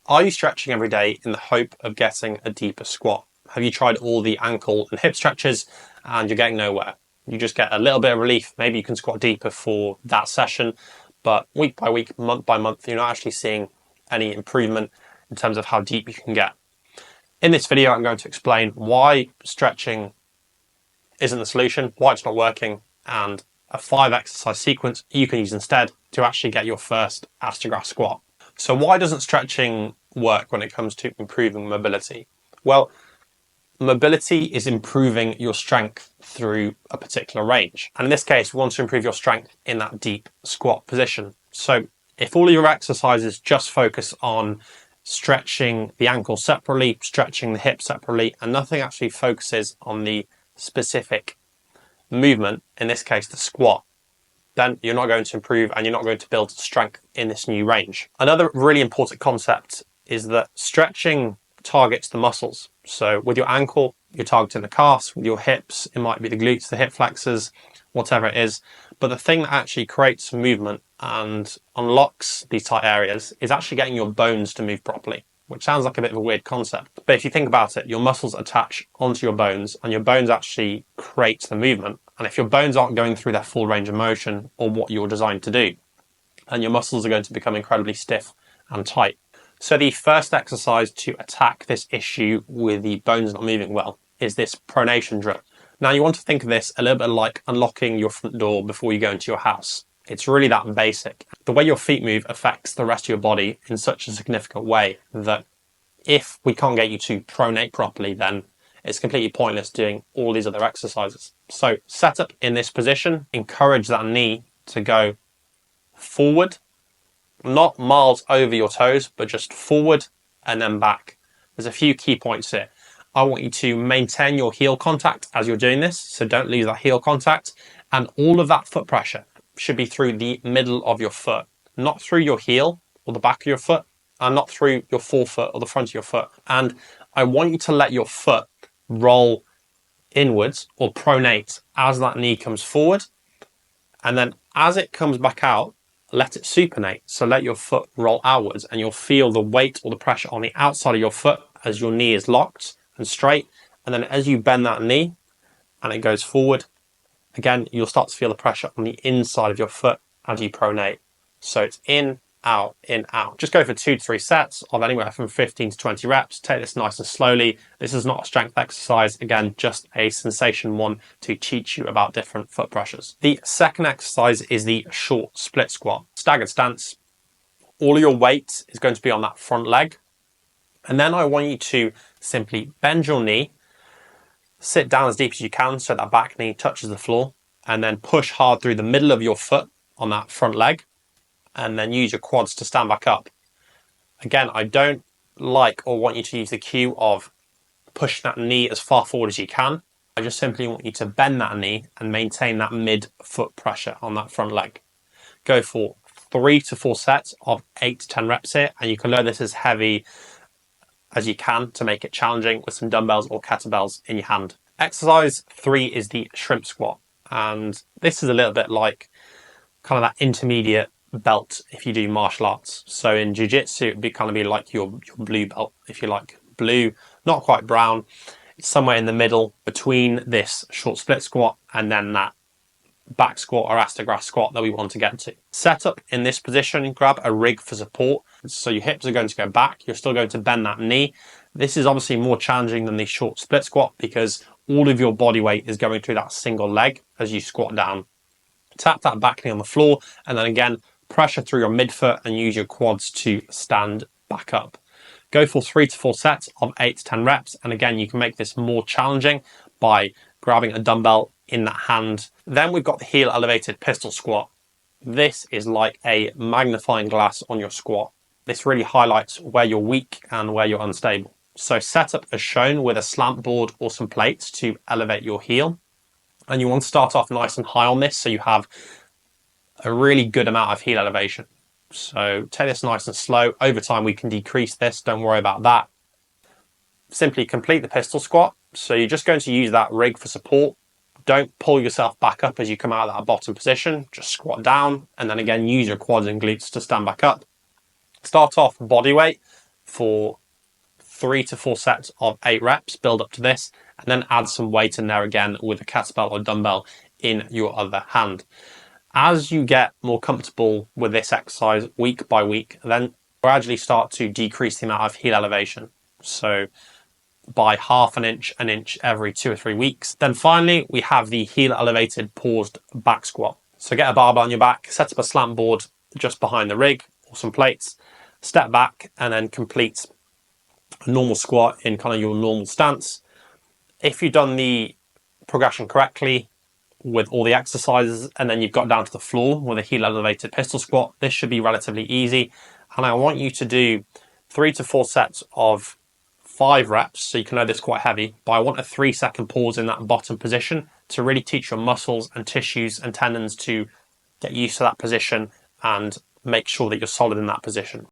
Are you stretching every day in the hope of getting a deeper squat? Have you tried all the ankle and hip stretches and you're getting nowhere? You just get a little bit of relief. Maybe you can squat deeper for that session, but week by week, month by month, you're not actually seeing any improvement in terms of how deep you can get. In this video, I'm going to explain why stretching isn't the solution, why it's not working, and a 5 exercise sequence you can use instead to actually get your first Astergrass squat. So why doesn't stretching work when it comes to improving mobility? Well, mobility is improving your strength through a particular range. And in this case, we want to improve your strength in that deep squat position. So if all of your exercises just focus on stretching the ankle separately, stretching the hip separately, and nothing actually focuses on the specific movement, in this case the squat, then you're not going to improve and you're not going to build strength in this new range. Another really important concept is that stretching targets the muscles. So with your ankle, you're targeting the calves. With your hips, it might be the glutes, the hip flexors, whatever it is. But the thing that actually creates movement and unlocks these tight areas is actually getting your bones to move properly, which sounds like a bit of a weird concept. But if you think about it, your muscles attach onto your bones and your bones actually create the movement. And if your bones aren't going through their full range of motion or what you're designed to do, then your muscles are going to become incredibly stiff and tight. So the first exercise to attack this issue with the bones not moving well is this pronation drill. Now you want to think of this a little bit like unlocking your front door before you go into your house. It's really that basic. The way your feet move affects the rest of your body in such a significant way that if we can't get you to pronate properly, then it's completely pointless doing all these other exercises. So set up in this position, encourage that knee to go forward, not miles over your toes, but just forward and then back. There's a few key points here. I want you to maintain your heel contact as you're doing this, so don't lose that heel contact. And all of that foot pressure should be through the middle of your foot, not through your heel or the back of your foot, and not through your forefoot or the front of your foot. And I want you to let your foot roll inwards or pronate as that knee comes forward. And then as it comes back out, let it supinate. So let your foot roll outwards and you'll feel the weight or the pressure on the outside of your foot as your knee is locked and straight. And then as you bend that knee and it goes forward, again, you'll start to feel the pressure on the inside of your foot as you pronate. So it's in, out, in, out. Just go for 2 to 3 sets of anywhere from 15 to 20 reps. Take this nice and slowly. This is not a strength exercise. Again, just a sensation one to teach you about different foot pressures. The second exercise is the short split squat. Staggered stance. All of your weight is going to be on that front leg. And then I want you to simply bend your knee, sit down as deep as you can so that back knee touches the floor, and then push hard through the middle of your foot on that front leg, and then use your quads to stand back up. Again, I don't like or want you to use the cue of pushing that knee as far forward as you can. I just simply want you to bend that knee and maintain that mid-foot pressure on that front leg. Go for 3 to 4 sets of 8 to 10 reps here, and you can load this as heavy as you can to make it challenging with some dumbbells or kettlebells in your hand. Exercise 3 is the shrimp squat, and this is a little bit like kind of that intermediate belt if you do martial arts. So in jiu-jitsu, it would be kind of be like your blue belt, if you like. Blue, not quite brown. It's somewhere in the middle between this short split squat and then that back squat or Astergrass squat that we want to get to. Set up in this position, grab a rig for support. So your hips are going to go back. You're still going to bend that knee. This is obviously more challenging than the short split squat because all of your body weight is going through that single leg as you squat down. Tap that back knee on the floor and then again, pressure through your midfoot and use your quads to stand back up. Go for 3 to 4 sets of 8 to 10 reps. And again, you can make this more challenging by grabbing a dumbbell in that hand. Then we've got the heel elevated pistol squat. This is like a magnifying glass on your squat. This really highlights where you're weak and where you're unstable. So set up as shown with a slant board or some plates to elevate your heel. And you want to start off nice and high on this so you have a really good amount of heel elevation. So take this nice and slow. Over time we can decrease this, don't worry about that. Simply complete the pistol squat. So you're just going to use that rig for support. Don't pull yourself back up as you come out of that bottom position. Just squat down and then again use your quads and glutes to stand back up. Start off body weight, for 3 to 4 sets of 8 reps, build up to this, and then add some weight in there again with a kettlebell or dumbbell in your other hand. As you get more comfortable with this exercise week by week, then gradually start to decrease the amount of heel elevation. So by half an inch every 2 or 3 weeks. Then finally, we have the heel elevated paused back squat. So get a barbell on your back, set up a slant board just behind the rig or some plates, step back and then complete a normal squat in kind of your normal stance. If you've done the progression correctly with all the exercises and then you've got down to the floor with a heel elevated pistol squat, this should be relatively easy. And I want you to do 3 to 4 sets of 5 reps, so you can know this is quite heavy, but I want a 3-second pause in that bottom position to really teach your muscles and tissues and tendons to get used to that position and make sure that you're solid in that position.